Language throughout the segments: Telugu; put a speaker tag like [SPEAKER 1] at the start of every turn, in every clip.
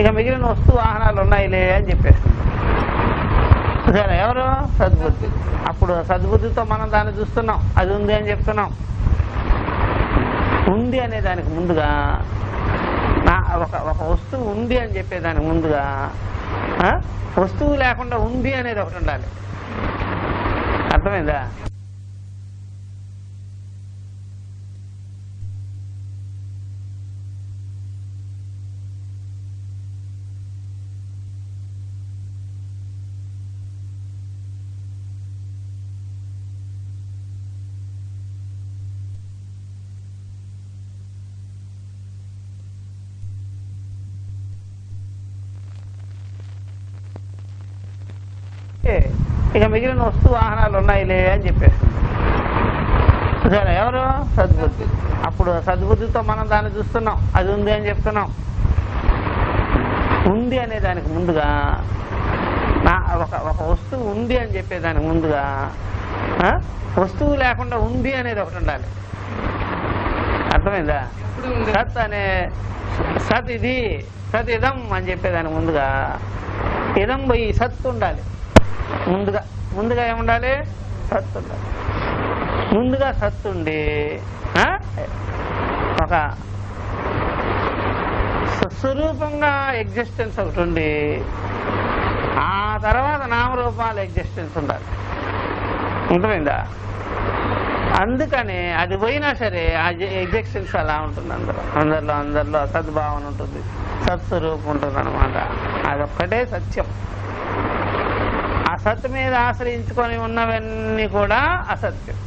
[SPEAKER 1] ఇక మిగిలిన వస్తు వాహనాలు ఉన్నాయిలే అని చెప్పేస్తుంది. సరే, ఎవరు? సద్బుద్ధి. అప్పుడు సద్బుద్ధితో మనం దాన్ని చూస్తున్నాం, అది ఉంది అని చెప్తున్నాం. ఉంది అనే దానికి ముందుగా ఒక వస్తువు ఉంది అని చెప్పేదానికి ముందుగా వస్తువు లేకుండా ఉంది అనేది ఒకటి ఉండాలి. అర్థమైందా? ఇక మిగిలిన వస్తు వాహనాలు ఉన్నాయిలే అని చెప్పేస్తుంది. సరే, ఎవరు? సద్బుద్ధి. అప్పుడు సద్బుద్ధితో మనం దాన్ని చూస్తున్నాం, అది ఉంది అని చెప్తున్నాం. ఉంది అనే దానికి ముందుగా ఒక వస్తువు ఉంది అని చెప్పేదానికి ముందుగా వస్తువు లేకుండా ఉంది అనేది ఒకటి ఉండాలి. అర్థమైందా? సత్ అనే సత్ ఇది, సత్ ఇదం అని చెప్పేదానికి ముందుగా ఇదం పోయి సత్ ఉండాలి. ముందుగా ఏముండాలి? సత్ ఉండాలి. ముందుగా సత్ ఉండి ఒక స్వరూపంగా ఎగ్జిస్టెన్స్ ఒకటి ఉండి ఆ తర్వాత నామరూపాల ఎగ్జిస్టెన్స్ ఉండాలి. ఉంటుందా? అందుకని అది పోయినా సరే ఆ ఎగ్జిస్టెన్స్ అలా ఉంటుంది. అందరిలో సద్భావన ఉంటుంది, సత్స్వరూపం ఉంటుంది అనమాట. అదొక్కటే సత్యం. ఆ సత్ మీద ఆశ్రయించుకొని ఉన్నవన్నీ కూడా అసత్యం.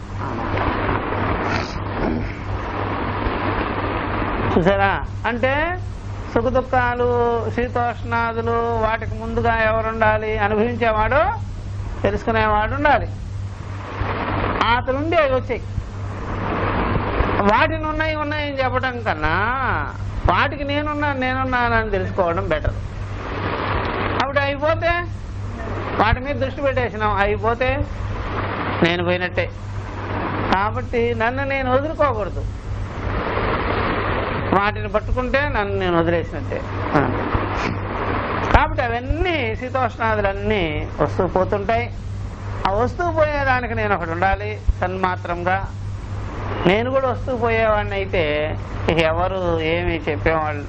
[SPEAKER 1] చూసారా? అంటే సుఖ దుఃఖాలు, శీతోష్ణాదులు, వాటికి ముందుగా ఎవరుండాలి? అనుభవించేవాడు, తెలుసుకునేవాడు ఉండాలి. అతను ఉండి అవి వచ్చాయి. వాటిని ఉన్నాయని చెప్పడం కన్నా వాటికి నేనున్నానని తెలుసుకోవడం బెటర్. అప్పుడు అయిపోతే వాటి మీద దృష్టి పెట్టేసినాం, అయిపోతే నేను పోయినట్టే. కాబట్టి నన్ను నేను వదులుకోకూడదు. వాటిని పట్టుకుంటే నన్ను నేను వదిలేసినట్టే. కాబట్టి అవన్నీ శీతోష్ణాదులన్నీ వస్తూ పోతుంటాయి. ఆ వస్తువు పోయేదానికి నేను ఒకటి ఉండాలి సన్మాత్రంగా. నేను కూడా వస్తూ పోయేవాడిని అయితే ఇక ఎవరు ఏమి చెప్పేవాళ్ళు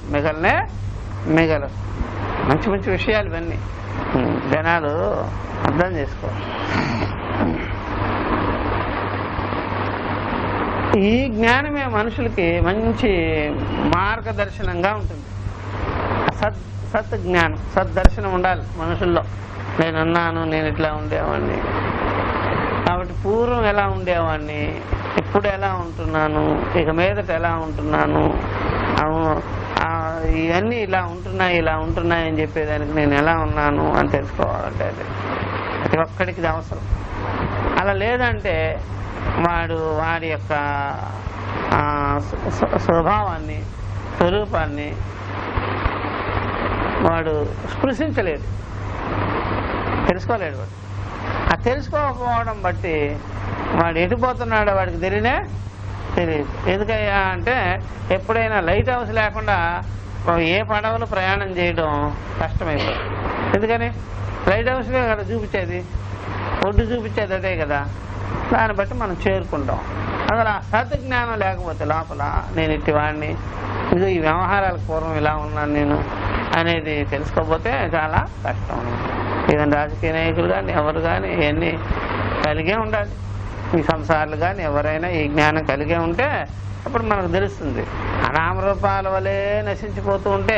[SPEAKER 1] మిగలరు. మంచి మంచి విషయాలు ఇవన్నీ జనాలు అర్థం చేసుకోవాలి. ఈ జ్ఞానమే మనుషులకి మంచి మార్గదర్శనంగా ఉంటుంది. సత్ జ్ఞానం, సద్దర్శనం ఉండాలి మనుషుల్లో. నేనున్నాను, నేను ఇట్లా ఉండేవాడిని, కాబట్టి పూర్వం ఎలా ఉండేవాడిని, ఇప్పుడు ఎలా ఉంటున్నాను, ఇక మీదట ఎలా ఉంటున్నాను, ఇవన్నీ ఇలా ఉంటున్నాయి అని చెప్పేదానికి నేను ఎలా ఉన్నాను అని తెలుసుకోవాలంటే అది ప్రతి ఒక్కడికి ఇది అవసరం. అలా లేదంటే వాడి యొక్క స్వభావాన్ని, స్వరూపాన్ని వాడు స్పృశించలేడు, తెలుసుకోలేడు. వాడు ఆ తెలుసుకోకపోవడం బట్టి వాడు ఎటుపోతున్నాడో వాడికి తెలియదు. ఎందుకయ్యా అంటే ఎప్పుడైనా లైట్ హౌస్ లేకుండా ఏ పడవలు ప్రయాణం చేయడం కష్టమైపోతుంది. ఎందుకని? లైట్ హౌస్గా కదా చూపించేది, ఒడ్డు చూపించేది అదే కదా. దాన్ని బట్టి మనం చేరుకుంటాం. అసలు ఆ సత్ జ్ఞానం లేకపోతే లోపల నేను ఇట్టి వాడిని, ఇది ఈ వ్యవహారాలకు పూర్వం ఇలా ఉన్నాను నేను అనేది తెలుసుకోకపోతే చాలా కష్టం. ఏదైనా రాజకీయ నాయకులు కానీ ఎవరు కానీ ఇవన్నీ కలిగే ఉండాలి. ఈ సంసారాలు కానీ ఎవరైనా ఈ జ్ఞానం కలిగే ఉంటే అప్పుడు మనకు తెలుస్తుంది. అనామరూపాల వలె నశించిపోతూ ఉంటే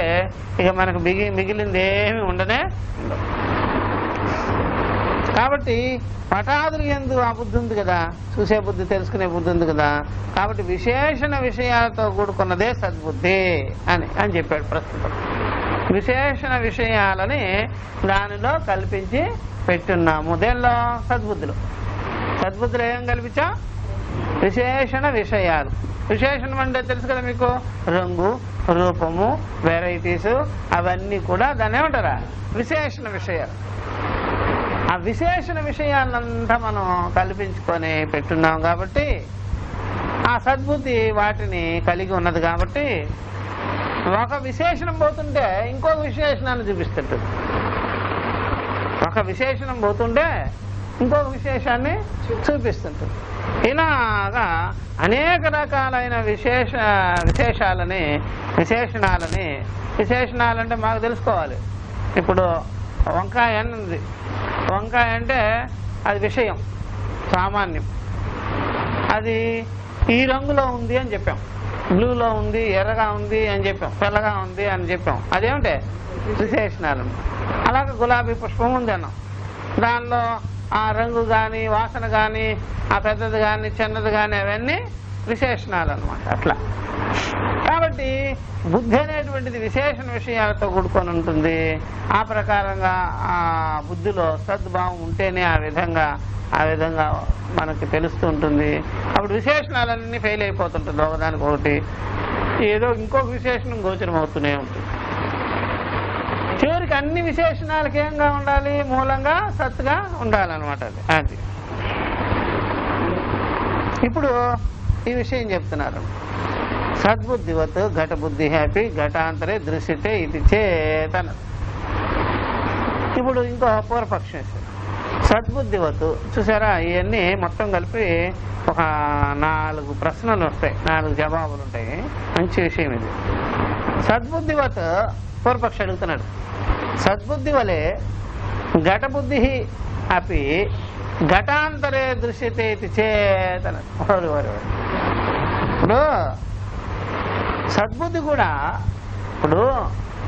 [SPEAKER 1] ఇక మనకు మిగిలింది ఏమి ఉండదు. కాబట్టి పటాదులు యందు ఆ బుద్ధి ఉంది కదా, చూసే బుద్ధి, తెలుసుకునే బుద్ధి ఉంది కదా. కాబట్టి విశేషణ విషయాలతో కూడుకున్నదే సద్బుద్ధి అని చెప్పాడు ప్రస్తుతం. విశేషణ విషయాలని దానిలో కల్పించి పెట్టున్నాము. దేనిలో? సద్బుద్ధులు. సద్బుద్ధులు ఏం కల్పించాం? విశేషణ విషయాలు. విశేషణం అంటే తెలుసు కదా మీకు, రంగు, రూపము, వెరైటీస్, అవన్నీ కూడా దాన్ని ఏమంటారా? విశేషణ విషయాలు. ఆ విశేషణ విషయాలంతా మనం కల్పించుకొని పెట్టున్నాం కాబట్టి ఆ సద్బుద్ధి వాటిని కలిగి ఉన్నది కాబట్టి ఒక విశేషణం పోతుంటే ఇంకొక విశేషణాన్ని చూపిస్తుంటుంది. ఒక విశేషణం పోతుంటే ఇంకొక విశేషాన్ని చూపిస్తుంటుంది. ఇలాగా అనేక రకాలైన విశేషణాలంటే మాకు తెలుసుకోవాలి. ఇప్పుడు వంకాయ అన్నది, వంకాయ అంటే అది విషయం, సామాన్యం. అది ఈ రంగులో ఉంది అని చెప్పాం, బ్లూలో ఉంది, ఎర్రగా ఉంది అని చెప్పాం, తెల్లగా ఉంది అని చెప్పాం. అదేమిటే విశేషణాలు. అలాగే గులాబీ పుష్పం ఉంది అన్నాం, దానిలో ఆ రంగు కానీ వాసన కానీ ఆ పెద్దది కానీ చిన్నది కానీ అవన్నీ విశేషణాలు అన్నమాట. అట్లా కాబట్టి బుద్ధి అనేటువంటిది విశేషణ విషయాలతో కూడుకొని ఉంటుంది. ఆ ప్రకారంగా ఆ బుద్ధిలో సద్భావం ఉంటేనే ఆ విధంగా మనకి తెలుస్తూ ఉంటుంది. అప్పుడు విశేషణాలన్నీ ఫెయిల్ అయిపోతుంటుంది, ఒకదానికి ఒకటి ఏదో ఇంకొక విశేషణం గోచరం అవుతూనే ఉంటుంది. చివరికి అన్ని విశేషణాలకి ఏంగా ఉండాలి, మూలంగా సత్తుగా ఉండాలన్నమాట. అది ఇప్పుడు ఈ విషయం చెప్తున్నారు. సద్బుద్ధివత్ ఘట బుద్ధి హ్యాపీ ఘటాంతరే దృశ్యతే ఇది చేతన. ఇప్పుడు ఇంకో పూర్వపక్షం సద్బుద్ధివత్. చూసారా, ఇవన్నీ మొత్తం కలిపి ఒక 4 ప్రశ్నలు వస్తాయి, 4 జవాబులు ఉంటాయి. మంచి విషయం ఇది. సద్బుద్ధివత్ పూర్వపక్షి అడుగుతున్నాడు. సద్బుద్ధి వలె ఘటబుద్ధి అపి ఘటాంతరే దృశ్యతే ఇది చేతన. ఇప్పుడు సద్బుద్ధి కూడా, ఇప్పుడు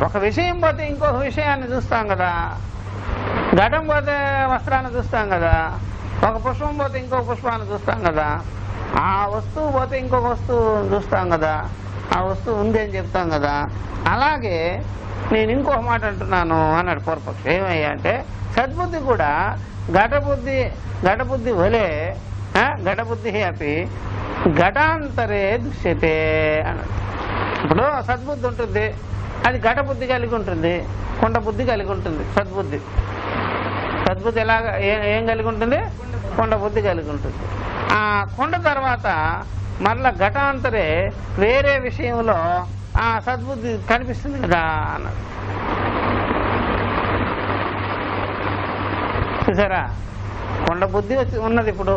[SPEAKER 1] ఒక విషయం పోతే ఇంకొక విషయాన్ని చూస్తాం కదా, ఘటం పోతే వస్త్రాన్ని చూస్తాం కదా, ఒక పుష్పం పోతే ఇంకొక పుష్పాన్ని చూస్తాం కదా, ఆ వస్తువు పోతే ఇంకొక వస్తువు చూస్తాం కదా, ఆ వస్తువు ఉంది అని చెప్తాం కదా. అలాగే నేను ఇంకొక మాట అంటున్నాను అన్నాడు పూర్వపక్షి. ఏమయ్యా అంటే సద్బుద్ధి కూడా ఘటబుద్ధి వలే ఘటబుద్ధి అపి ఘటాంతరే దృశ్యతే అన్నాడు. ఇప్పుడు సద్బుద్ధి ఉంటుంది, అది ఘటబుద్ధి కలిగి ఉంటుంది, కుండ బుద్ధి కలిగి ఉంటుంది. సద్బుద్ధి ఎలాగా ఏం కలిగి ఉంటుంది, కుండ బుద్ధి కలిగి ఉంటుంది. ఆ కుండ తర్వాత మరలా ఘటాంతరే వేరే విషయంలో ఆ సద్బుద్ధి కనిపిస్తుంది కదా అన్నాడు. చూసారా, కొండ బుద్ధి ఉన్నది. ఇప్పుడు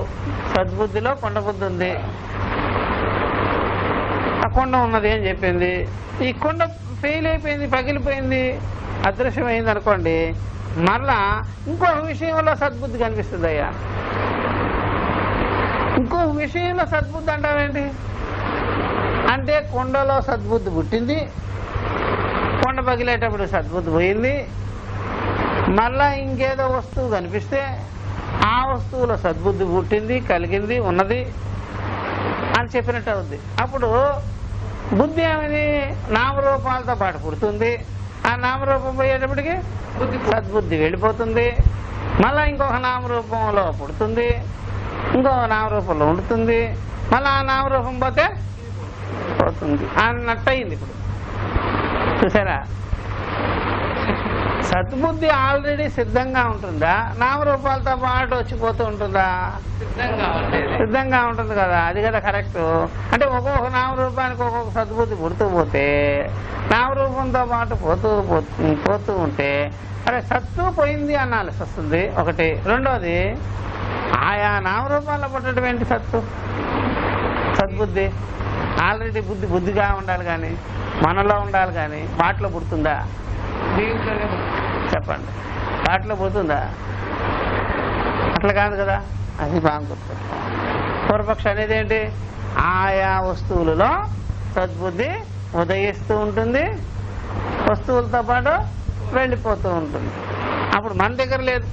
[SPEAKER 1] సద్బుద్ధిలో కొండ బుద్ధి ఉంది, ఆ కొండ ఉన్నది అని చెప్పింది. ఈ కొండ ఫెయిల్ అయిపోయింది, పగిలిపోయింది, అదృశ్యమైంది అనుకోండి, మరలా ఇంకొక విషయంలో సద్బుద్ధి కనిపిస్తుంది. అయ్యా, ఇంకొక విషయంలో సద్బుద్ధి అంటావేంటి అంటే, కొండలో సద్బుద్ధి పుట్టింది, కొండ పగిలేటప్పుడు సద్బుద్ధి పోయింది, మళ్ళా ఇంకేదో వస్తువు కనిపిస్తే ఆ వస్తువులో సద్బుద్ధి పుట్టింది, కలిగింది, ఉన్నది అని చెప్పినట్టు అవుద్ది. అప్పుడు బుద్ధి ఏమిది, నామరూపాలతో పాటు పుడుతుంది. ఆ నామరూపం పోయేటప్పటికి సద్బుద్ధి వెళ్ళిపోతుంది, మళ్ళా ఇంకొక నామరూపంలో పుడుతుంది, ఇంకొక నామరూపంలో ఉంటుంది, మళ్ళీ ఆ నామరూపం పోతే పోతుంది అన్నట్టు అయింది. ఇప్పుడు చూసారా, సద్బుద్ధి ఆల్రెడీ సిద్ధంగా ఉంటుందా, నామరూపాలతో పాటు వచ్చిపోతూ ఉంటుందా? సిద్ధంగా ఉంటుంది కదా. అది కదా కరెక్ట్. అంటే ఒక్కొక్క నామరూపానికి ఒక్కొక్క సద్బుద్ధి పుడుతూ పోతే, నామరూపంతో పాటు పోతూ ఉంటే అరే సత్తు పోయింది అనాల్సి వస్తుంది ఒకటి. రెండోది, ఆయా నామరూపాల్లో పుట్టడం ఏంటి సద్బుద్ధి? ఆల్రెడీ బుద్ధిగా ఉండాలి కానీ, మనలో ఉండాలి కానీ, వాటిలో పుడుతుందా? చెప్పండి, వాటిలో పుడుతుందా? అట్లా కాదు కదా. అది బాగా గుర్తు. పూర్వపక్ష అనేది ఏంటి, ఆయా వస్తువులలో సద్బుద్ధి ఉదయిస్తూ ఉంటుంది, వస్తువులతో పాటు వెళ్ళిపోతూ ఉంటుంది. అప్పుడు మన దగ్గర లేదు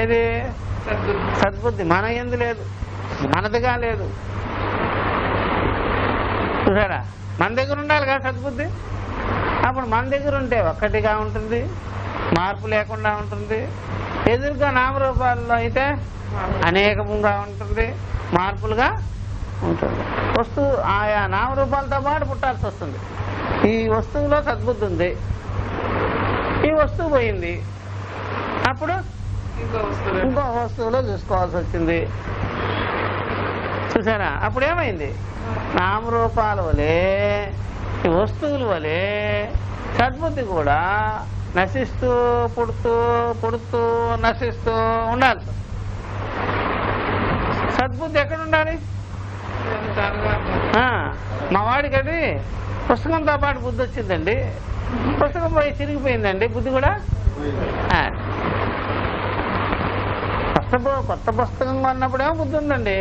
[SPEAKER 1] ఏది, సద్బుద్ధి మన యందు లేదు, మనదిగా లేదు. చూసారా, మన దగ్గర ఉండాలి కదా సద్బుద్ధి. అప్పుడు మన దగ్గర ఉంటే ఒక్కటిగా ఉంటుంది, మార్పు లేకుండా ఉంటుంది. ఎదురుగా నామరూపాల్లో అయితే అనేకముగా ఉంటుంది, మార్పులుగా ఉంటుంది. వస్తువు ఆయా నామరూపాలతో పాటు పుట్టాల్సి వస్తుంది. ఈ వస్తువులో సద్బుద్ధి ఉంది, ఈ వస్తువు పోయింది, అప్పుడు ఇంకో వస్తువులో చూసుకోవాల్సి వచ్చింది. చూసారా, అప్పుడు ఏమైంది, నామరూపాల వలే ఈ వస్తువుల వలె సద్బుద్ధి కూడా నశిస్తూ పుడుతూ పుడుతూ నశిస్తూ ఉండాలి. సద్బుద్ధి ఎక్కడ ఉండాలి? మా వాడికి అది పుస్తకంతో పాటు బుద్ధి వచ్చిందండి, పుస్తకం పోయి చిరిగిపోయిందండి, బుద్ధి కూడా కొత్త పుస్తకం కొన్నప్పుడేమో బుద్ధి ఉందండి,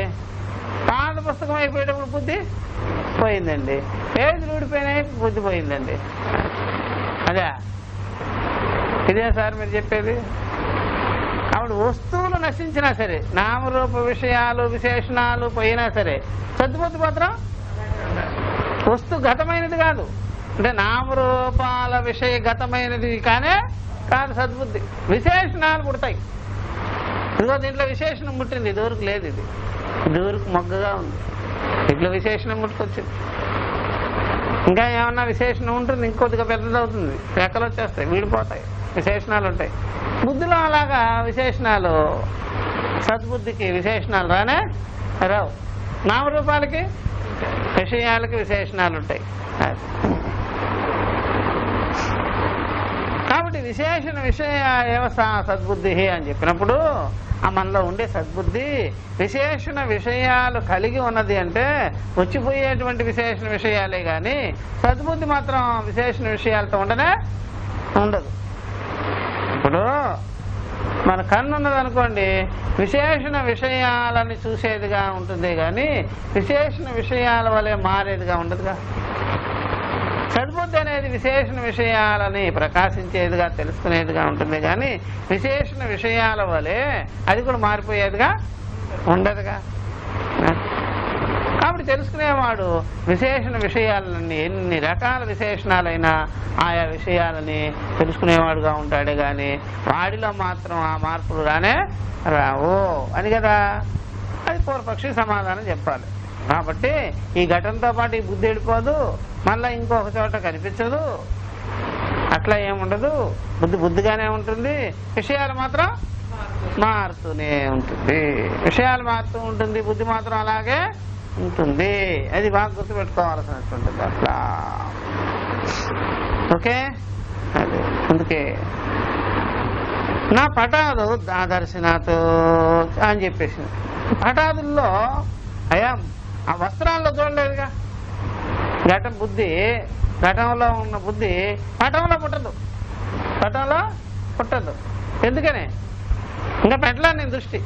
[SPEAKER 1] పాత పుస్తకం అయిపోయేటప్పుడు బుద్ధి పోయిందండి, పేజీలు ఊడిపోయినాయి బుద్ధి పోయిందండి. అదే ఇదే సార్ మీరు చెప్పేది. కాబట్టి వస్తువులు నశించినా సరే, నామరూప విషయాలు విశేషణాలు పోయినా సరే సద్బుద్ధి మాత్రం వస్తు గతమైనది కాదు. అంటే నామరూపాల విషయగతమైనది కానే కాదు సద్బుద్ధి. విశేషణాలు పుడతాయి. ఇదిగో దీంట్లో విశేషణం పుట్టింది, ఇదివరకు లేదు, ఇది ఇదివరకు మొగ్గగా ఉంది, ఇట్లా విశేషణం పుట్టుకొచ్చింది. ఇంకా ఏమన్నా విశేషణం ఉంటుంది, ఇంకొద్దిగా పెద్దదవుతుంది, రెక్కలు వచ్చేస్తాయి, వీడిపోతాయి, విశేషణాలు ఉంటాయి. బుద్ధిలో అలాగా విశేషణాలు, సద్బుద్ధికి విశేషణాలు రానే రావు. నామరూపాలకి విషయాలకి విశేషణాలు ఉంటాయి. కాబట్టి విశేషణ విషయ సద్బుద్ధి అని చెప్పినప్పుడు ఆ మనలో ఉండే సద్బుద్ధి విశేషణ విషయాలు కలిగి ఉన్నది అంటే వచ్చిపోయేటువంటి విశేషణ విషయాలే కానీ సద్బుద్ధి మాత్రం విశేషణ విషయాలతో ఉండదు. ఇప్పుడు మన కన్ను ఉన్నదనుకోండి, విశేషణ విషయాలని చూసేదిగా ఉంటుంది కానీ విశేషణ విషయాల వలె మారేదిగా ఉండదుగా. సద్బుద్ధి అనేది విశేషణ విషయాలని ప్రకాశించేదిగా తెలుసుకునేదిగా ఉంటుంది కానీ విశేషణ విషయాల వలె అది కూడా మారిపోయేదిగా ఉండదుగా. కాబట్టి తెలుసుకునేవాడు విశేషణ విషయాలని, ఎన్ని రకాల విశేషణాలైనా ఆయా విషయాలని తెలుసుకునేవాడుగా ఉంటాడే కానీ వాడిలో మాత్రం ఆ మార్పులు రావు అని కదా. అది పూర్వపక్షి సమాధానం చెప్పాలి. కాబట్టి ఈ ఘటనతో పాటు ఈ బుద్ధి వెళ్ళిపోదు, మళ్ళీ ఇంకొక చోట కనిపించదు, అట్లా ఏముండదు. బుద్ధిగానే ఉంటుంది, విషయాలు మాత్రం మారుతూనే ఉంటుంది. విషయాలు మారుతూ ఉంటుంది, బుద్ధి మాత్రం అలాగే ఉంటుంది. అది బాగా గుర్తుపెట్టుకోవాల్సినటువంటిది అట్లా. ఓకే, అదే అందుకే నా పటాదు దర్శనాథ్ అని చెప్పేసింది. పటాదుల్లో అయ్యా ఆ వస్త్రాల్లో చూడలేదుగా. ఘటంలో ఉన్న బుద్ధి పటంలో పుట్టదు. ఎందుకని? ఇంకా పెట్టలే నేను దృష్టి,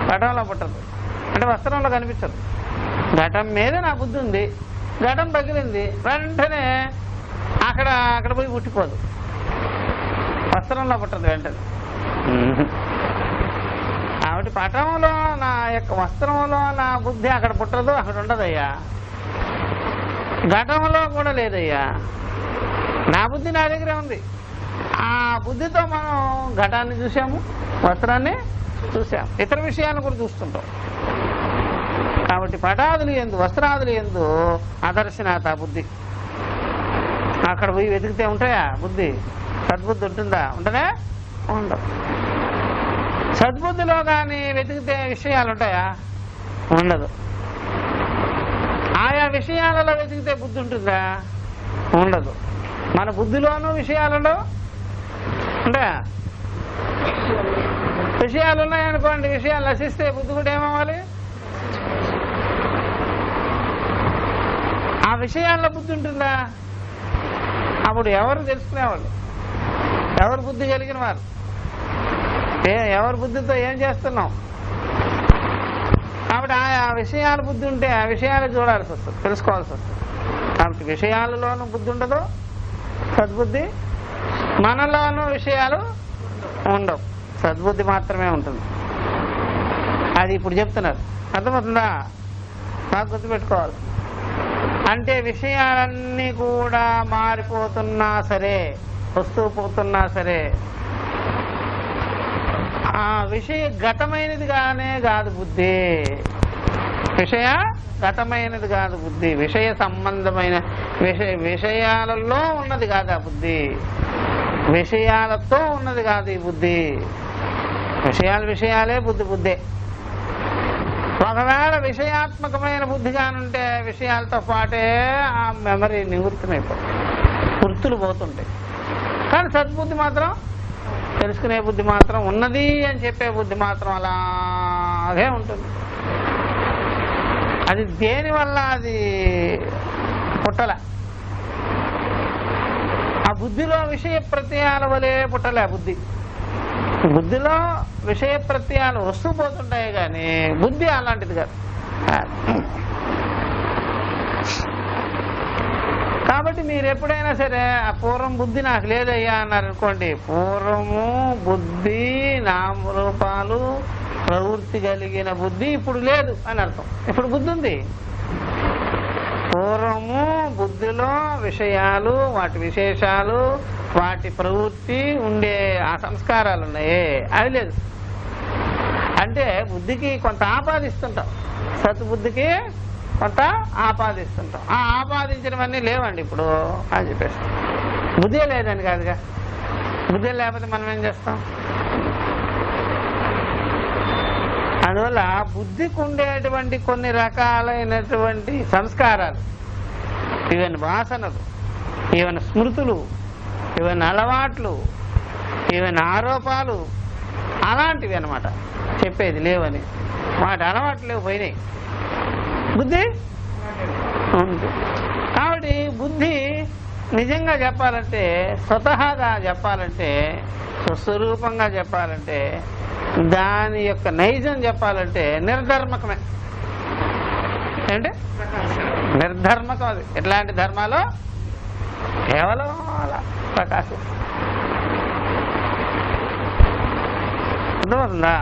[SPEAKER 1] పటంలో పుట్టదు అంటే వస్త్రంలో కనిపించదు. ఘటం మీద నా బుద్ధి ఉంది, ఘటం పగిలింది, వెంటనే అక్కడ పోయి పుట్టిపోదు, వస్త్రంలో పుట్టదు వెంటనే. కాబట్టి పటంలో నా యొక్క వస్త్రంలో నా బుద్ధి అక్కడ పుట్టదు, అక్కడ ఉండదయ్యా. ఘటంలో కూడా లేదయ్యా, నా బుద్ధి నా దగ్గరే ఉంది. ఆ బుద్ధితో మనం ఘటాన్ని చూసాము, వస్త్రాన్ని చూసాము, ఇతర విషయాలను కూడా చూస్తుంటాం. కాబట్టి పటాదులు ఎందు వస్త్రాదులు ఎందు అదర్శనాథ బుద్ధి. అక్కడ పోయి వెతికితే ఉంటాయా బుద్ధి? సద్బుద్ధి ఉంటుందా? ఉంటనే ఉండవు. సద్బుద్ధిలో కానీ వెతికితే విషయాలు ఉంటాయా? ఉండదు. ఆయా విషయాలలో వెతికితే బుద్ధి ఉంటుందా? ఉండదు. మన బుద్ధిలోనూ విషయాలు ఉండవు, ఉంటాయా? విషయాలు ఉన్నాయనుకోండి, విషయాలు నశిస్తే బుద్ధి కూడా ఏమవ్వాలి? ఆ విషయాల్లో బుద్ధి ఉంటుందా? అప్పుడు ఎవరు తెలుసుకునేవాళ్ళు? ఎవరు బుద్ధి కలిగిన వారు? ఎవరి బుద్ధితో ఏం చేస్తున్నాం? కాబట్టి ఆ విషయాల బుద్ధి ఉంటే ఆ విషయాలు చూడాల్సి వస్తుంది, తెలుసుకోవాల్సి వస్తుంది. కాబట్టి విషయాలలోనూ బుద్ధి ఉండదు సద్బుద్ధి, మనలోనూ విషయాలు ఉండవు, సద్బుద్ధి మాత్రమే ఉంటుంది. అది ఇప్పుడు చెప్తున్నారు, అర్థమవుతుందా? బాగా గుర్తుపెట్టుకోవాలి. అంటే విషయాలన్నీ కూడా మారిపోతున్నా సరే, వస్తూ పోతున్నా సరే, ఆ విషయ గతమైనది కాదు బుద్ధి. గతమైనది కాదు బుద్ధి, విషయ సంబంధమైన విషయాలలో ఉన్నది కాదు ఆ బుద్ధి, విషయాలతో ఉన్నది కాదు ఈ బుద్ధి. విషయాలే బుద్ధే. ఒకవేళ విషయాత్మకమైన బుద్ధి కానుంటే విషయాలతో పాటే ఆ మెమరీ నివృత్తమైపోతుంది, గుర్తులు పోతుంటాయి. కానీ సద్బుద్ధి మాత్రం, తెలుసుకునే బుద్ధి మాత్రం, ఉన్నది అని చెప్పే బుద్ధి మాత్రం అలాగే ఉంటుంది. అది దేనివల్ల అది పుట్టలే, ఆ బుద్ధిలో విషయ ప్రత్యయాల వలె పుట్టలే. బుద్ధిలో విషయ ప్రత్యయాలు వస్తూ పోతుంటాయి కానీ బుద్ధి అలాంటిది కాదు. కాబట్టి మీరు ఎప్పుడైనా సరే ఆ పూర్వం బుద్ధి నాకు లేదయ్యా అన్నారనుకోండి, పూర్వము బుద్ధి నామరూపాలు ప్రవృత్తి కలిగిన బుద్ధి ఇప్పుడు లేదు అని అర్థం. ఇప్పుడు బుద్ధి ఉంది. పూర్వము బుద్ధిలో విషయాలు, వాటి విశేషాలు, వాటి ప్రవృత్తి ఉండే ఆ సంస్కారాలు ఉన్నాయే, అవి లేదు. అంటే బుద్ధికి కొంత ఆపాదిస్తుంటాం, సత్బుద్ధికి కొంత ఆపాదిస్తుంటాం. ఆ ఆపాదించినవన్నీ లేవండి ఇప్పుడు అని చెప్పేసి. బుద్ధి లేదని కాదుగా, బుద్ధి లేకపోతే మనం ఏం చేస్తాం? అందువల్ల బుద్ధికి ఉండేటువంటి కొన్ని రకాలైనటువంటి సంస్కారాలు, ఈవెన్ వాసనలు, ఈవెన్ స్మృతులు, ఈవెన్ అలవాట్లు, ఈవెన్ ఆరోపాలు, అలాంటివి అన్నమాట చెప్పేది లేవని. వాటి అలవాట్లు పోయినాయి, బుద్ధి ఉంది. కాబట్టి బుద్ధి నిజంగా చెప్పాలంటే, స్వతహాగా చెప్పాలంటే, స్వస్వరూపంగా చెప్పాలంటే, దాని యొక్క నైజం చెప్పాలంటే నిర్ధర్మకమే. అంటే నిర్ధర్మకం. అది ఎట్లాంటి ధర్మాలు? కేవలం అలా ప్రకాశం. అర్థమవుతుందా?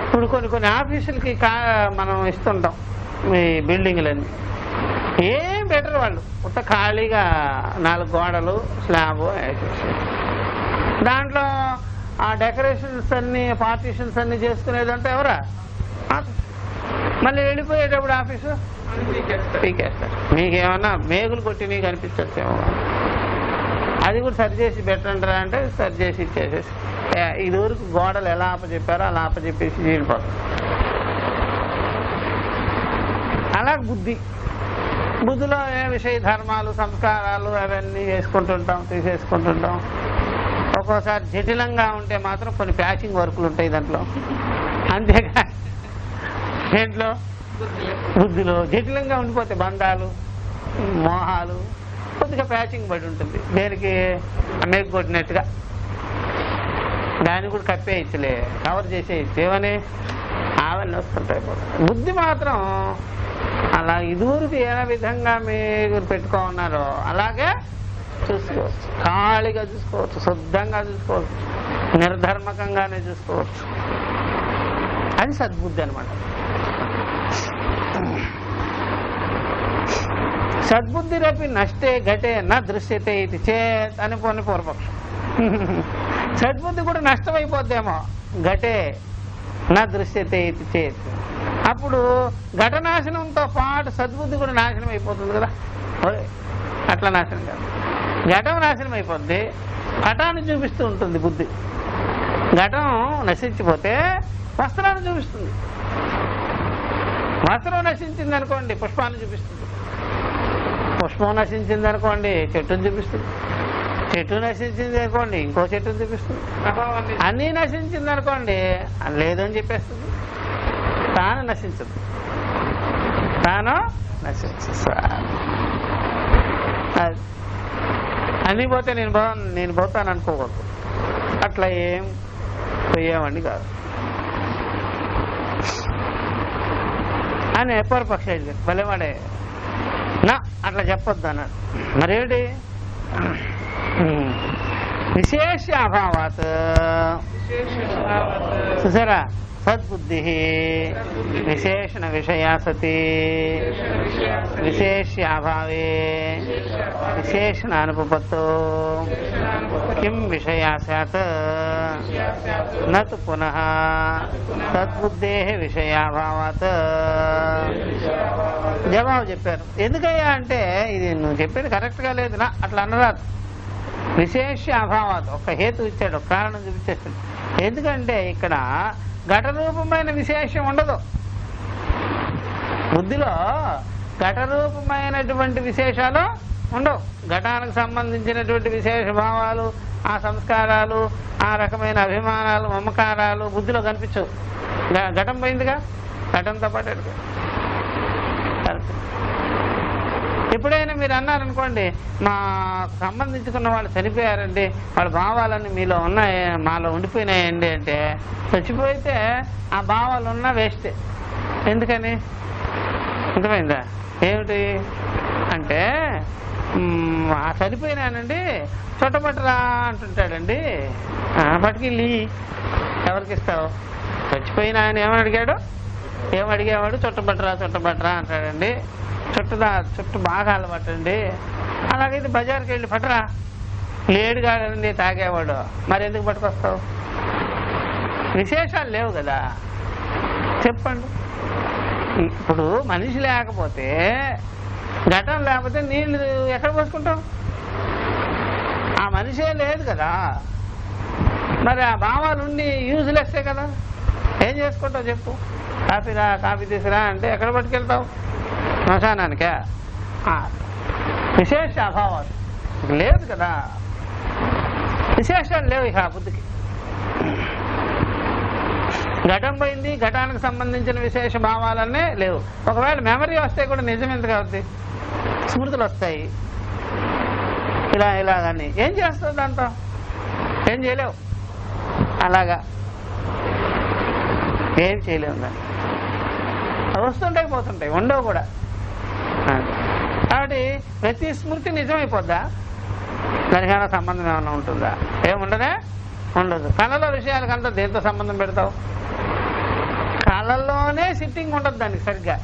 [SPEAKER 1] ఇప్పుడు కొన్ని ఆఫీసులకి మనం ఇస్తుంటాం ఈ బిల్డింగ్లన్నీ, ఏం బెటర్ వాళ్ళు కొత్త ఖాళీగా 4 గోడలు స్లాబ్ వేసేసి దాంట్లో ఆ డెకరేషన్స్ అన్ని, పార్టీషన్స్ అన్ని చేసుకునేదంటే ఎవరా? మళ్ళీ వెళ్ళిపోయేటప్పుడు ఆఫీసు పీకేస్తారు. మీకేమన్నా మేగులు కొట్టి నీకు అనిపించచ్చేమో, అది కూడా సరి చేసి పెట్టంటారా అంటే సరి చేసి ఇచ్చేసేసి ఇదివరకు గోడలు ఎలా అప్పచెప్పారో అలా అప్పచెప్పేసి వెళ్ళిపోతారు. అలా బుద్ధిలో ఏ విషయ ధర్మాలు, సంస్కారాలు అవన్నీ వేసుకుంటుంటాం, తీసేసుకుంటుంటాం. ఒక్కోసారి జటిలంగా ఉంటే మాత్రం కొన్ని ప్యాచింగ్ వర్కులు ఉంటాయి దాంట్లో. అంతేగా దేంట్లో? బుద్ధిలో జటిలంగా ఉండిపోతే బంధాలు, మోహాలు, కొద్దిగా ప్యాచింగ్ పడి ఉంటుంది. దేనికి? మేకు కొట్టినట్టుగా దాన్ని కూడా కప్పేయచ్చులే, కవర్ చేసేయచ్చు. ఏమని? అవన్నీ వస్తుంటాయి. బుద్ధి మాత్రం అలా ఇదివరకు ఏ విధంగా మీరు పెట్టుకోన్నారో అలాగే చూసుకోవచ్చు, ఖాళీగా చూసుకోవచ్చు, శుద్ధంగా చూసుకోవచ్చు, నిర్ధర్మకంగానే చూసుకోవచ్చు. అది సద్బుద్ధి అనమాట. సద్బుద్ధిరపి నష్టే ఘటే న దృశ్యతే ఇది చేత్ అని పోని పూర్వపక్షం. సద్బుద్ధి కూడా నష్టమైపోద్దేమో, ఘటే నా దృశ్యతే ఇది చేత్. అప్పుడు ఘటనాశనంతో పాటు సద్బుద్ధి కూడా నాశనం అయిపోతుంది కదా. అట్లా నాశనం కాదు, ఘటం నాశనం అయిపోద్ది, ఘటాన్ని చూపిస్తూ ఉంటుంది బుద్ధి. ఘటం నశించిపోతే వస్త్రాన్ని చూపిస్తుంది. వస్త్రం నశించింది అనుకోండి పుష్పాన్ని చూపిస్తుంది. పుష్పం నశించింది అనుకోండి చెట్టును చూపిస్తుంది. చెట్టు నశించింది అనుకోండి ఇంకో చెట్టును చూపిస్తుంది. అన్నీ నశించింది అనుకోండి లేదని చెప్పేస్తుంది. తాను నశించదు, తాను నశించదు. అన్నీ పోతే నేను పోతాను అనుకోకూడదు. అట్లా ఏం పోయేవాడిని కాదు అని పూర్వపక్ష భలేవాడే నా అట్లా చెప్పొద్దు అన్నాడు. మరేమిటి? విశేష అభావాత్. చూసారా? సద్బుద్ధి విశేషణ విషయా సతి విశేష్యాభావే విశేషణ అనుపపత్తో కిం విషయా స్యాత్ నతు పునః సద్బుద్ధే విషయాభావాత్. జవాబు చెప్పారు. ఎందుకయ్యా అంటే ఇది నువ్వు చెప్పేది కరెక్ట్గా లేదు నా, అట్లా అనరాదు. విశేష అభావాలు. ఒక హేతు ఇచ్చాడు, ఒక కారణం చూపించేస్తాడు. ఎందుకంటే ఇక్కడ ఘట రూపమైన విశేషం ఉండదు. బుద్ధిలో ఘట రూపమైనటువంటి విశేషాలు ఉండవు. ఘటానికి సంబంధించినటువంటి విశేష భావాలు, ఆ సంస్కారాలు, ఆ రకమైన అభిమానాలు, మమకారాలు బుద్ధిలో కనిపించవు. ఘటం పోయిందిగా, ఘటంతో పాటు ఎప్పుడైనా మీరు అన్నారనుకోండి, మా సంబంధించుకున్న వాళ్ళు చనిపోయారండి, వాళ్ళ భావాలన్నీ మీలో ఉన్నాయి, మాలో ఉండిపోయినాయండి అంటే, చచ్చిపోతే ఆ భావాలు ఉన్నా వేస్టే. ఎందుకని? అర్థమైందా? ఏమిటి అంటే, చనిపోయినానండి చుట్టపట్టరా అంటుంటాడండి. పట్టుకెళ్ళి ఎవరికి ఇస్తావు? చచ్చిపోయినా ఆయన ఏమని అడిగాడు? ఏమడిగేవాడు? చుట్టపట్టరా అంటాడండి. చుట్టూ బాగా అలవాటండి. అలాగైతే బజార్కి వెళ్ళి పట్టరా, లేడు కాదండి తాగేవాడు, మరి ఎందుకు పట్టుకొస్తావు? విశేషాలు లేవు కదా. చెప్పండి. ఇప్పుడు మనిషి లేకపోతే, ఘటన లేకపోతే నీళ్ళు ఎక్కడ పోసుకుంటాం? ఆ మనిషే లేదు కదా. మరి ఆ భావాలు ఉండి యూజ్లెస్సే కదా. ఏం చేసుకుంటావు చెప్పు? కాఫీ తీసురా అంటే ఎక్కడ పట్టుకెళ్తావు? శ్మశానానికే. విశేష అభావాలు లేదు కదా. విశేషాలు లేవు ఇక బుద్ధికి. ఘటం పోయింది, ఘటానికి సంబంధించిన విశేష భావాలన్నీ లేవు. ఒకవేళ మెమరీ వస్తే కూడా నిజం ఎందుకు అవుద్ది? స్మృతులు వస్తాయి ఇలాగని. ఏం చేస్తావు దాంతో? ఏం చేయలేవు. అలాగా ఏం చేయలేము. దాన్ని వస్తుంటాయి పోతుంటాయి, ఉండవు కూడా. కాబట్టి ప్రతి స్మృతి నిజమైపోద్దా? దానికైనా సంబంధం ఏమైనా ఉంటుందా? ఏముండదే? ఉండదు. కళలో విషయాలకంతా దేంతో సంబంధం పెడతావు? కళలోనే సిట్టింగ్ ఉండదు దానికి సరిగ్గా.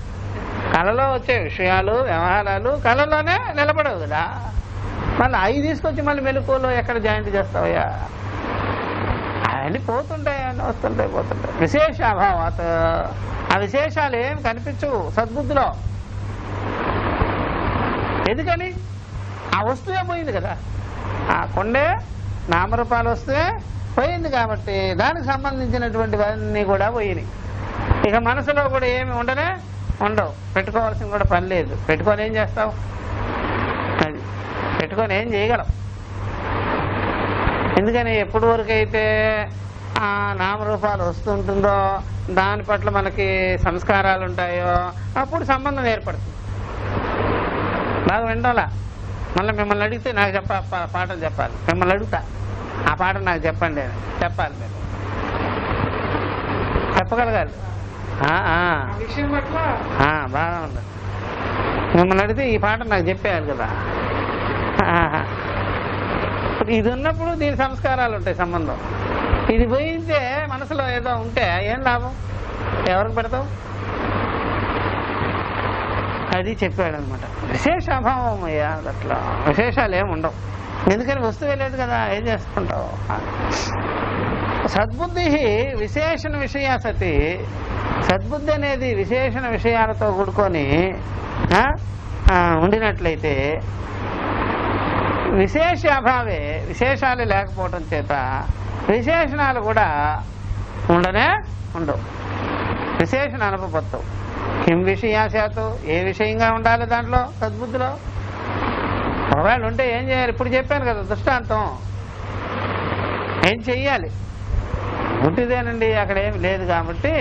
[SPEAKER 1] కళలో వచ్చే విషయాలు, వ్యవహారాలు కళలోనే నిలబడవు కదా. మళ్ళీ అవి తీసుకొచ్చి మళ్ళీ మెలకువలో ఎక్కడ జాయింట్ చేస్తావయ్యా? అవన్నీ పోతుంటాయి, అన్నీ వస్తుంటాయి పోతుంటాయి. విశేష అభావాత్. ఆ విశేషాలు ఏం కనిపించవు సద్బుద్ధిలో. ఎందుకని? ఆ వస్తువే పోయింది కదా. ఆ కొండే నామరూపాలు వస్తే పోయింది కాబట్టి దానికి సంబంధించినటువంటివన్నీ కూడా పోయినాయి. ఇక మనసులో కూడా ఏమి ఉండవు. పెట్టుకోవాల్సిన కూడా పని లేదు. పెట్టుకొని ఏం చేస్తావు? అది పెట్టుకొని ఏం చేయగలవు? ఎందుకని ఎప్పటి వరకు అయితే ఆ నామరూపాలు వస్తుంటుందో, దాని పట్ల మనకి సంస్కారాలు ఉంటాయో, అప్పుడు సంబంధం ఏర్పడుతుంది. బాగా వింటాలా? మళ్ళీ మిమ్మల్ని అడిగితే నాకు పాఠం చెప్పాలి. మిమ్మల్ని అడుగుతా, ఆ పాఠం నాకు చెప్పండి అని చెప్పాలి. మీరు చెప్పగలగాలి. బాగా ఉంది. మిమ్మల్ని అడిగితే ఈ పాఠం నాకు చెప్పేయాలి కదా. ఇది ఉన్నప్పుడు దీని సంస్కారాలు ఉంటాయి, సంబంధం. ఇది పోయితే మనసులో ఏదో ఉంటే ఏం లాభం? ఎవరికి పెడతావు? అది చెప్పాడు అనమాట. విశేష అభావం అయ్యా, అట్లా విశేషాలు ఏమి ఉండవు. ఎందుకని వస్తువే లేదు కదా, ఏం చేసుకుంటావు? సద్బుద్ధి విశేషణ విషయా సతి. సద్బుద్ధి అనేది విశేషణ విషయాలతో కూడుకొని ఉండినట్లయితే, విశేష అభావే, విశేషాలు లేకపోవటం చేత విశేషణాలు కూడా ఉండవు. విశేషణ అనుపత్తవు. కిం విషయాశాతు, ఏ విషయంగా ఉండాలి దాంట్లో సద్బుద్ధిలో? ఒకవేళ ఉంటే ఏం చేయాలి? ఇప్పుడు చెప్పాను కదా దృష్టాంతం. ఏం చెయ్యాలి? ఉంటిదేనండి, అక్కడ ఏమి లేదు కాబట్టి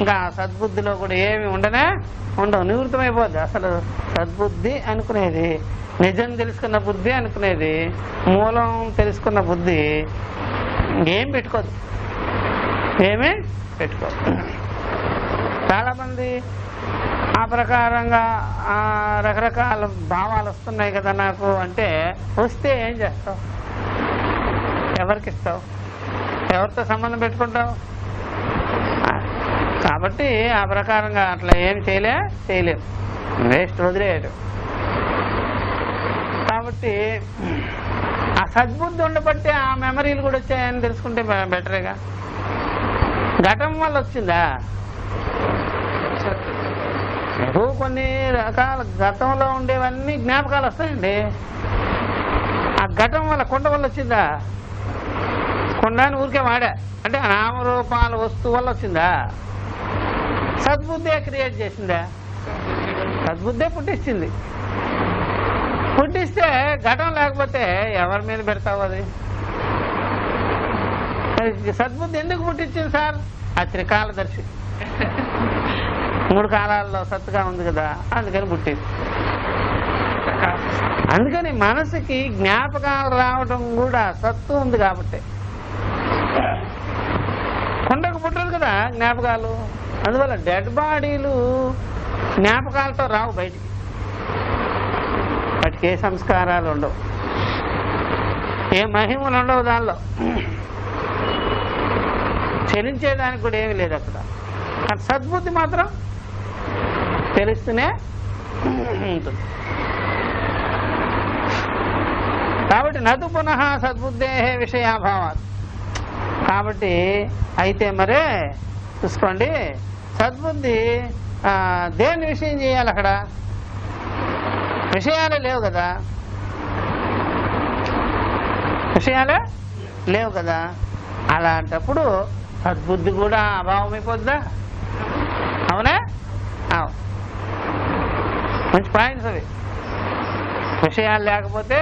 [SPEAKER 1] ఇంకా సద్బుద్ధిలో కూడా ఏమి ఉండవు, నివృత్తమైపోద్ది. అసలు సద్బుద్ధి అనుకునేది, నిజం తెలుసుకున్న బుద్ధి అనుకునేది, మూలం తెలుసుకున్న బుద్ధి ఏం పెట్టుకోదు. చాలామంది ఆ ప్రకారంగా రకరకాల భావాలు వస్తున్నాయి కదా నాకు అంటే, వస్తే ఏం చేస్తావు? ఎవరికి ఇస్తావు? ఎవరితో సంబంధం పెట్టుకుంటావు? కాబట్టి ఆ ప్రకారంగా అట్లా ఏమి చేయలేము, వేస్ట్, వదిలేయడం. కాబట్టి ఆ సద్బుద్ధి ఉండబట్టి ఆ మెమరీలు కూడా వచ్చాయని తెలుసుకుంటే బెటరేగా. ఘటం వల్ల వచ్చిందా? కొన్ని రకాల గతంలో ఉండేవన్నీ జ్ఞాపకాలు వస్తాయండి. ఆ ఘటం వల్ల కుండ వల్ల వచ్చిందా? కుండాన్ని ఊరికే వాడా అంటే నామరూపాల వస్తువు వల్ల వచ్చిందా? సద్బుద్ధే క్రియేట్ చేసిందా? సద్బుద్ధే పుట్టించింది. పుట్టిస్తే ఘటం లేకపోతే ఎవరి మీద పెడతావు? అది సద్బుద్ధి ఎందుకు పుట్టించింది సార్? ఆ త్రికాలదర్శి 3 కాలాల్లో సత్తుగా ఉంది కదా, అందుకని పుట్టింది. అందుకని మనసుకి జ్ఞాపకాలు రావడం కూడా సత్తు ఉంది కాబట్టి. కుండకు పుట్టదు కదా జ్ఞాపకాలు. అందువల్ల డెడ్ బాడీలు జ్ఞాపకాలతో రావు బయటికి. వాటికి ఏ సంస్కారాలు ఉండవు, ఏ మహిమలు ఉండవు, దానిలో చెలించేదానికి కూడా ఏమీ లేదు అక్కడ. కానీ సద్బుద్ధి మాత్రం తెలుస్తూనే ఉంటుంది. కాబట్టి నదు పునః సద్బుద్ధే విషయాభావాత్. కాబట్టి అయితే మరే చూసుకోండి, సద్బుద్ధి దేని విషయం చేయాలి? అక్కడ విషయాలే లేవు కదా, విషయాలే లేవు కదా. అలాంటప్పుడు సద్బుద్ధి కూడా అభావం అయిపోద్దా? అవునా? మంచి పాయింట్స్ అవి. విషయాలు లేకపోతే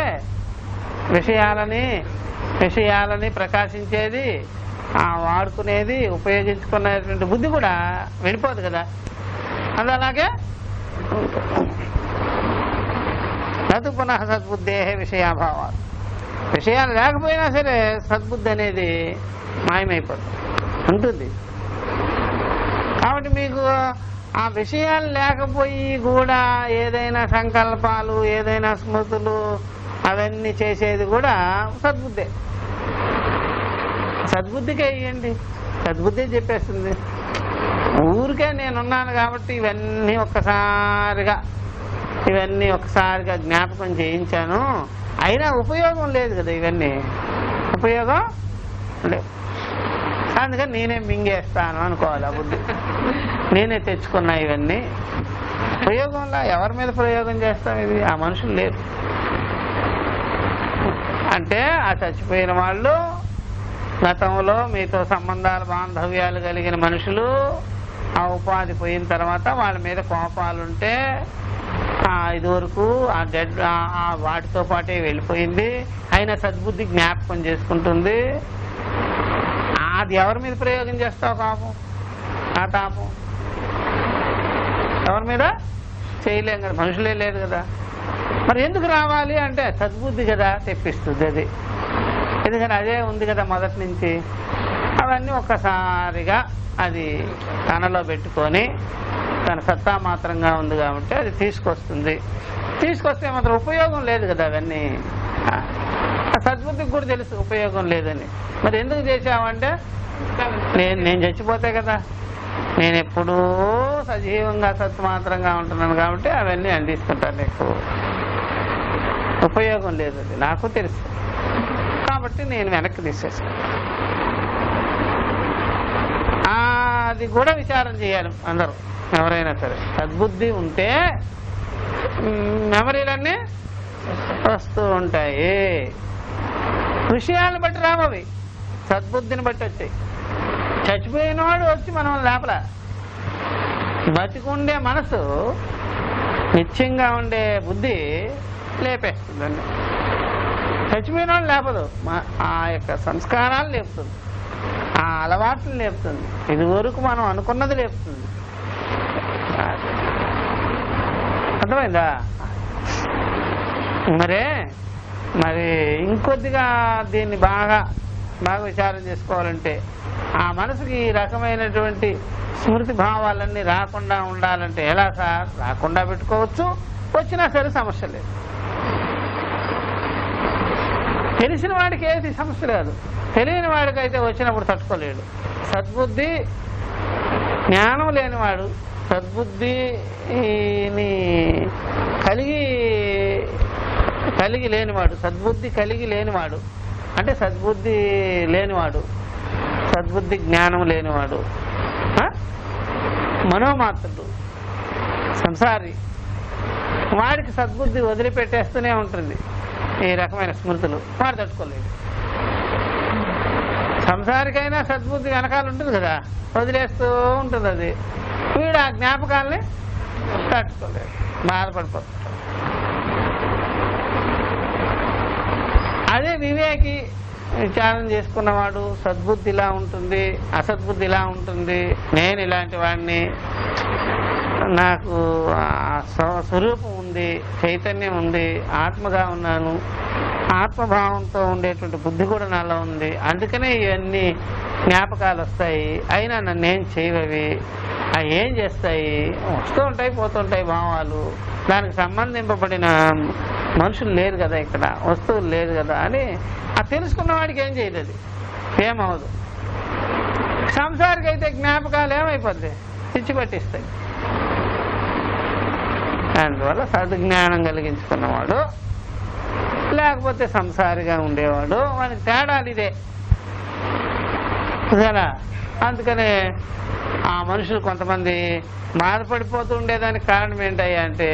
[SPEAKER 1] విషయాలని ప్రకాశించేది, వాడుకునేది, ఉపయోగించుకునేటువంటి బుద్ధి కూడా వెళ్ళిపోదు కదా. అది అలాగే నదు పునః సద్బుద్ధే విషయాభావాలు. విషయాలు లేకపోయినా సరే సద్బుద్ధి అనేది మాయమైపోతుంది, ఉంటుంది. కాబట్టి మీకు ఆ విషయాలు లేకపోయి కూడా ఏదైనా సంకల్పాలు, ఏదైనా స్మృతులు అవన్నీ చేసేది కూడా సద్బుద్ధే. సద్బుద్ధికే ఇవ్వండి, సద్బుద్ధి చెప్పేస్తుంది. ఊరికే నేనున్నాను కాబట్టి ఇవన్నీ ఒక్కసారిగా జ్ఞాపకం చేయించాను, అయినా ఉపయోగం లేదు కదా. ఇవన్నీ ఉపయోగం లేదు, అందుకని నేనే మింగేస్తాను అనుకోవాలి. ఆ బుద్ధి నేనే తెచ్చుకున్నా. ఇవన్నీ ప్రయోగంలో ఎవరి మీద ప్రయోగం చేస్తాం? ఇది ఆ మనుషులు లేరు అంటే ఆ చచ్చిపోయిన వాళ్ళు, గతంలో మీతో సంబంధాలు బాంధవ్యాలు కలిగిన మనుషులు, ఆ ఉపాధి పోయిన తర్వాత వాళ్ళ మీద కోపాలుంటే ఇదివరకు ఆ డెడ్ వాటితో పాటే వెళ్ళిపోయింది, అయినా సద్బుద్ధి జ్ఞాపకం చేసుకుంటుంది. అది ఎవరి మీద ప్రయోగం చేస్తావు? పాపం, ఆ తాపం ఎవరి మీద చేయలేం కదా, మనుషులే లేదు కదా. మరి ఎందుకు రావాలి అంటే సద్బుద్ధి కదా తెప్పిస్తుంది. అది ఎందుకని అదే ఉంది కదా మొదటి నుంచి. అవన్నీ ఒక్కసారిగా అది తనలో పెట్టుకొని తన సత్తా మాత్రంగా ఉంది కాబట్టి అది తీసుకొస్తుంది. తీసుకొస్తే మాత్రం ఉపయోగం లేదు కదా. అవన్నీ సద్బుద్ధికి కూడా తెలుసు ఉపయోగం లేదని. మరి ఎందుకు చేసావంటే నేను చచ్చిపోతే కదా, నేను ఎప్పుడూ సజీవంగా సత్మాత్రంగా ఉంటున్నాను కాబట్టి అవన్నీ అందిస్తుంటాను. నీకు ఉపయోగం లేదు, అది నాకు తెలుసు కాబట్టి నేను వెనక్కి తీసేసాను. అది కూడా విచారం చేయాలి అందరూ, ఎవరైనా సరే. సద్బుద్ధి ఉంటే మెమరీలన్నీ వస్తూ ఉంటాయి. విషయాలను బట్టి రామవి, సద్బుద్ధిని బట్టి వచ్చాయి. చచ్చిపోయిన వాడు వచ్చి మనం లేపల. బతికుండే మనసు, నిత్యంగా ఉండే బుద్ధి లేపేస్తుందండి. చచ్చిపోయిన వాడు లేపదు, ఆ యొక్క సంస్కారాలు లేపుతుంది, ఆ అలవాట్లు లేపుతుంది, ఇదివరకు మనం అనుకున్నది లేపుతుంది. అర్థమైందా? మరి ఇంకొద్దిగా దీన్ని బాగా విచారం చేసుకోవాలంటే, ఆ మనసుకి ఈ రకమైనటువంటి స్మృతి భావాలన్నీ రాకుండా ఉండాలంటే ఎలా సార్? రాకుండా పెట్టుకోవచ్చు, వచ్చినా సరే సమస్య లేదు. తెలిసిన వాడికి ఏది సమస్య లేదు, తెలియని వాడికైతే వచ్చినప్పుడు తట్టుకోలేడు. సద్బుద్ధి జ్ఞానం లేనివాడు, సద్బుద్ధిని కలిగి లేనివాడు, సద్బుద్ధి కలిగి లేనివాడు అంటే సద్బుద్ధి లేనివాడు, సద్బుద్ధి జ్ఞానం లేనివాడు, మనోమాత్రుడు, సంసారి, వాడికి సద్బుద్ధి వదిలిపెట్టేస్తూనే ఉంటుంది. ఈ రకమైన స్మృతులు వాడు తట్టుకోలేడు. సంసారికైనా సద్బుద్ధి వెనకాల ఉంటుంది కదా, వదిలేస్తూ ఉంటుంది అది. వీడు ఆ జ్ఞాపకాలని తట్టుకోలేడు, బాధపడిపోతాడు. అదే వివేకి విచారం చేసుకున్నవాడు సద్బుద్ధి ఇలా ఉంటుంది, అసద్బుద్ధి ఇలా ఉంటుంది, నేను ఇలాంటి వాడిని, నాకు స్వరూపం ఉంది, చైతన్యం ఉంది, ఆత్మగా ఉన్నాను, ఆత్మభావంతో ఉండేటువంటి బుద్ధి కూడా నాలో ఉంది, అందుకనే ఇవన్నీ జ్ఞాపకాలు వస్తాయి, అయినా నన్ను ఏం చేయవవి, అవి ఏం చేస్తాయి, వస్తూ ఉంటాయి పోతుంటాయి భావాలు, దానికి సంబంధింపబడిన మనుషులు లేరు కదా, ఇక్కడ వస్తువులు లేదు కదా అని ఆ తెలుసుకున్న వాడికి ఏం చేయదు, అది ఏమవదు. సంసారికి అయితే జ్ఞాపకాలు ఏమైపోద్ది, పిచ్చి పట్టిస్తాయి. అందువల్ల సద్జ్ఞానం కలిగించుకున్నవాడు లేకపోతే సంసారిగా ఉండేవాడు, వానికి తేడాలు ఇదే కదా. అందుకనే ఆ మనుషులు కొంతమంది బాధపడిపోతూ ఉండేదానికి కారణం ఏంటయ్యా అంటే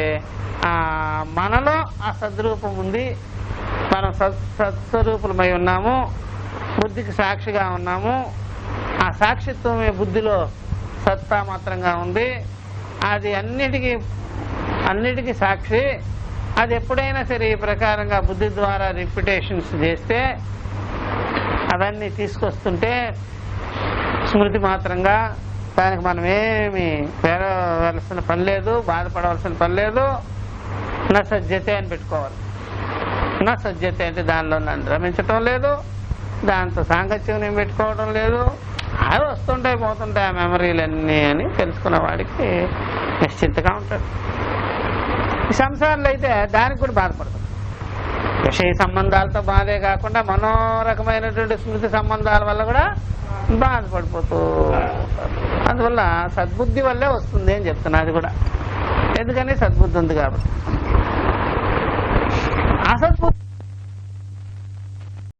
[SPEAKER 1] మనలో ఆ సద్రూపం ఉంది, మనం సత్స్వరూపులమై ఉన్నాము, బుద్ధికి సాక్షిగా ఉన్నాము, ఆ సాక్షిత్వమే బుద్ధిలో సత్తా మాత్రంగా ఉంది, అది అన్నిటికీ సాక్షి. అది ఎప్పుడైనా సరే ఈ ప్రకారంగా బుద్ధి ద్వారా రిపిటేషన్స్ చేస్తే అవన్నీ తీసుకొస్తుంటే స్మృతి మాత్రంగా దానికి మనం ఏమి వేరవలసిన పని లేదు, బాధపడవలసిన పని లేదు. నా సజ్జతే అని పెట్టుకోవాలి. నా సజ్జతే అంటే దానిలో నన్ను రమించటం లేదు, దాంతో సాంగత్యం నేను పెట్టుకోవడం లేదు, అవి వస్తుంటాయి పోతుంటాయి ఆ మెమరీలన్నీ అని తెలుసుకున్న వాడికి నిశ్చింతగా ఉంటాడు. ఈ సంసారంలో అయితే దానికి కూడా బాధపడతాడు. విషయ సంబంధాలతో బాధే కాకుండా మనోరకమైనటువంటి స్మృతి సంబంధాల వల్ల కూడా బాధపడిపోతూ, అందువల్ల సద్బుద్ధి వల్లే వస్తుంది అని చెప్తున్నా. అది కూడా ఎందుకని సద్బుద్ధి ఉంది కాబట్టి. అసద్బుద్ధి